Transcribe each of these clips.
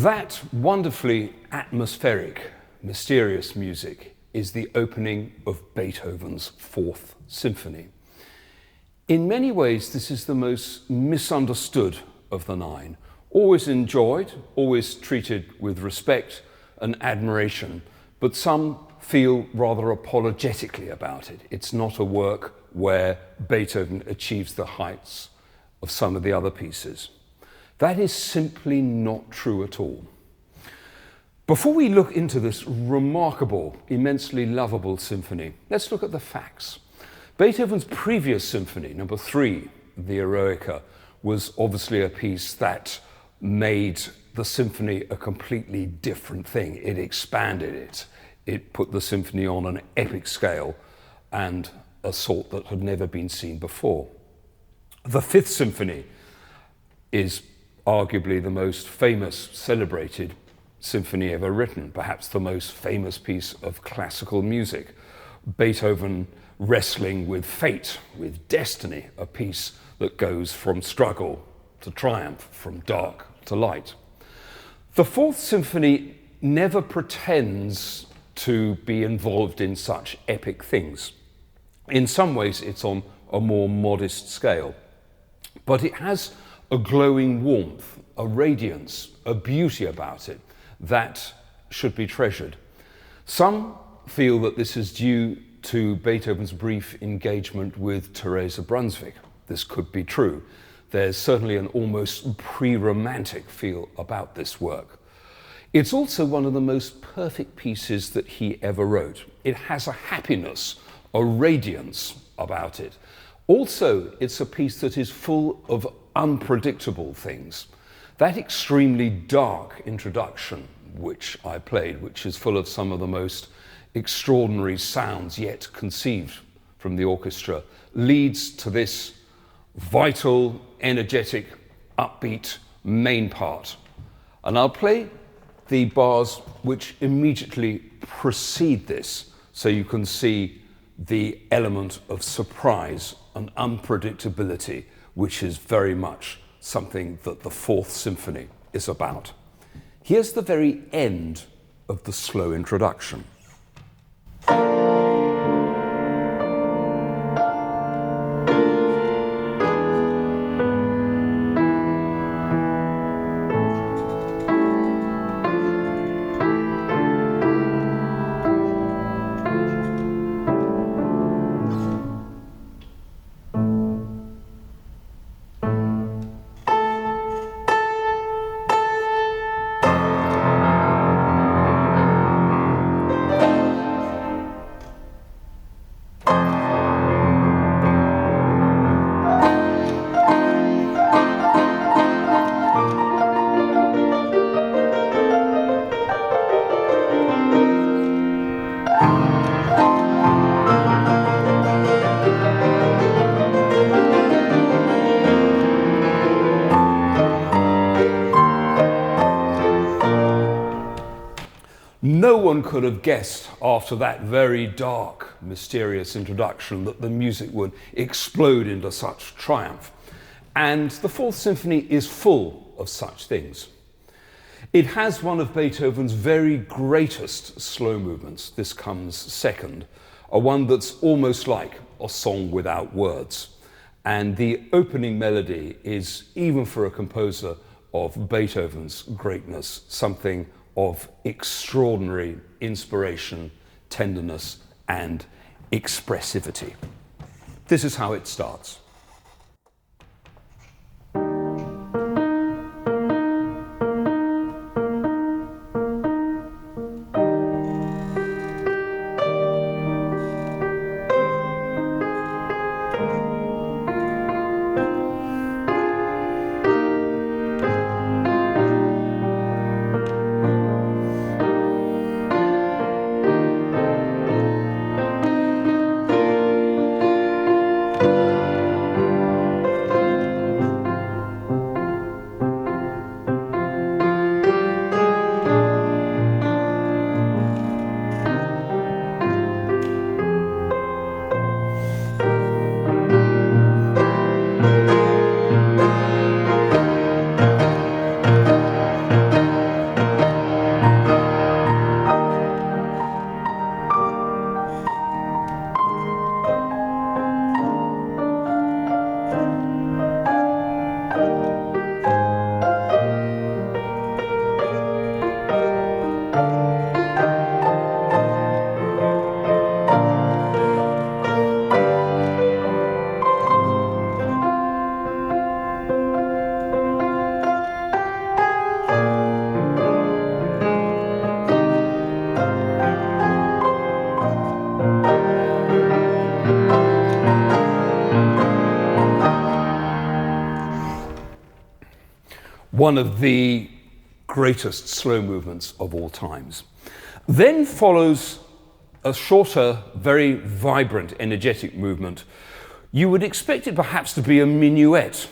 That wonderfully atmospheric, mysterious music is the opening of Beethoven's Fourth Symphony. In many ways, this is the most misunderstood of the nine. Always enjoyed, always treated with respect and admiration, but some feel rather apologetically about it. It's not a work where Beethoven achieves the heights of some of the other pieces. That is simply not true at all. Before we look into this remarkable, immensely lovable symphony, let's look at the facts. Beethoven's previous symphony, number 3, the Eroica, was obviously a piece that made the symphony a completely different thing. It expanded it. It put the symphony on an epic scale and a sort that had never been seen before. The Fifth Symphony is arguably the most famous, celebrated symphony ever written, perhaps the most famous piece of classical music. Beethoven wrestling with fate, with destiny, a piece that goes from struggle to triumph, from dark to light. The Fourth Symphony never pretends to be involved in such epic things. In some ways, it's on a more modest scale, but it has a glowing warmth, a radiance, a beauty about it that should be treasured. Some feel that this is due to Beethoven's brief engagement with Teresa Brunswick. This could be true. There's certainly an almost pre-romantic feel about this work. It's also one of the most perfect pieces that he ever wrote. It has a happiness, a radiance about it. Also, it's a piece that is full of unpredictable things. That extremely dark introduction, which I played, which is full of some of the most extraordinary sounds yet conceived from the orchestra, leads to this vital, energetic, upbeat main part. And I'll play the bars which immediately precede this, so you can see the element of surprise and unpredictability, which is very much something that the Fourth Symphony is about. Here's the very end of the slow introduction. No one could have guessed after that very dark, mysterious introduction that the music would explode into such triumph. And the Fourth Symphony is full of such things. It has one of Beethoven's very greatest slow movements. This comes second, a one that's almost like a song without words. And the opening melody is, even for a composer of Beethoven's greatness, something of extraordinary inspiration, tenderness, and expressivity. This is how it starts. one of the greatest slow movements of all times. Then follows a shorter, very vibrant, energetic movement. You would expect it perhaps to be a minuet,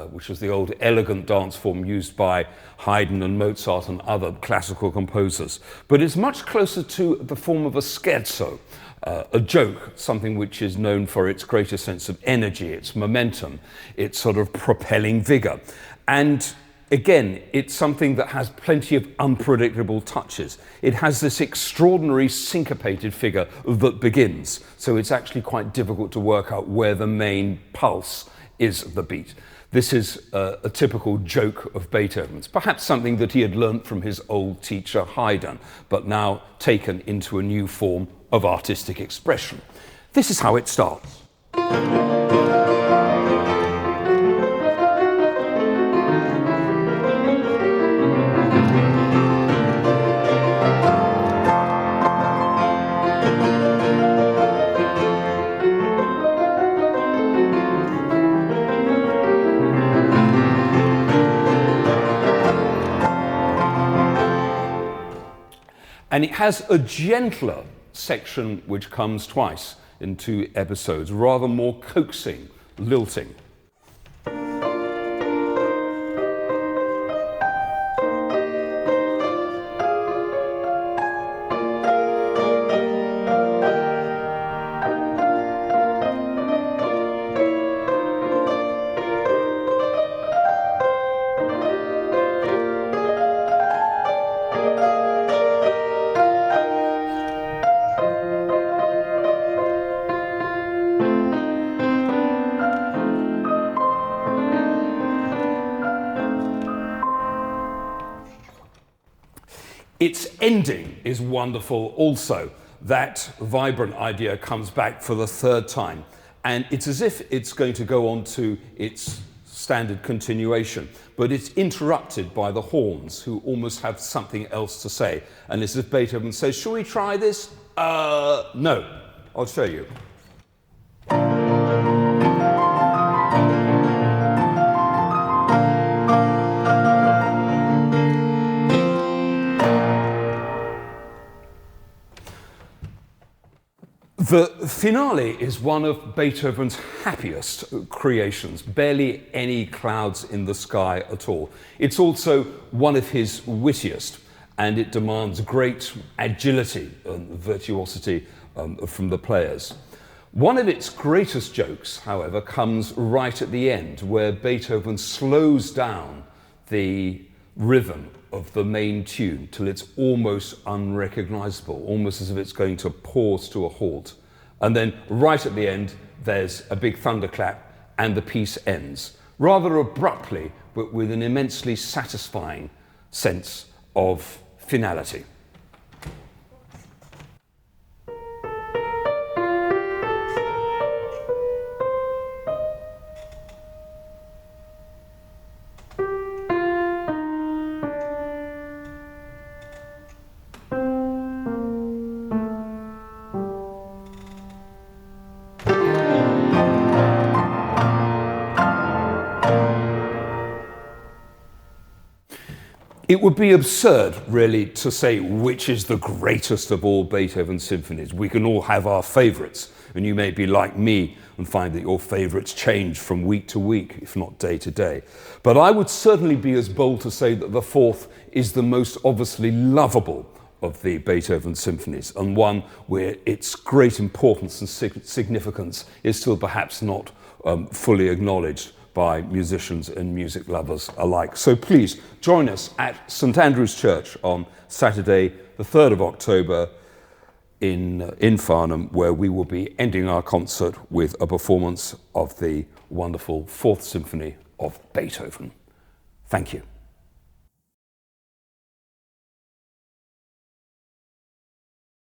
which was the old elegant dance form used by Haydn and Mozart and other classical composers. But it's much closer to the form of a scherzo, a joke, something which is known for its greater sense of energy, its momentum, its sort of propelling vigor. And again, it's something that has plenty of unpredictable touches. It has this extraordinary syncopated figure that begins, so it's actually quite difficult to work out where the main pulse is of the beat. This is a typical joke of Beethoven's, perhaps something that he had learnt from his old teacher Haydn, but now taken into a new form of artistic expression. This is how it starts. And it has a gentler section which comes twice in 2 episodes, rather more coaxing, lilting. Its ending is wonderful also. That vibrant idea comes back for the 3rd time, and it's as if it's going to go on to its standard continuation, but it's interrupted by the horns, who almost have something else to say. And it's as if Beethoven says, "Shall we try this?" No, I'll show you. The finale is one of Beethoven's happiest creations, barely any clouds in the sky at all. It's also one of his wittiest, and it demands great agility and virtuosity from the players. One of its greatest jokes, however, comes right at the end, where Beethoven slows down the rhythm of the main tune till it's almost unrecognizable, almost as if it's going to pause to a halt. And then right at the end, there's a big thunderclap and the piece ends, rather abruptly, but with an immensely satisfying sense of finality. It would be absurd, really, to say which is the greatest of all Beethoven's symphonies. We can all have our favourites, and you may be like me and find that your favourites change from week to week, if not day to day. But I would certainly be as bold to say that the 4th is the most obviously lovable of the Beethoven symphonies, and one where its great importance and significance is still perhaps not fully acknowledged by musicians and music lovers alike. So please join us at St Andrew's Church on Saturday, the 3rd of October in Farnham, where we will be ending our concert with a performance of the wonderful 4th Symphony of Beethoven. Thank you.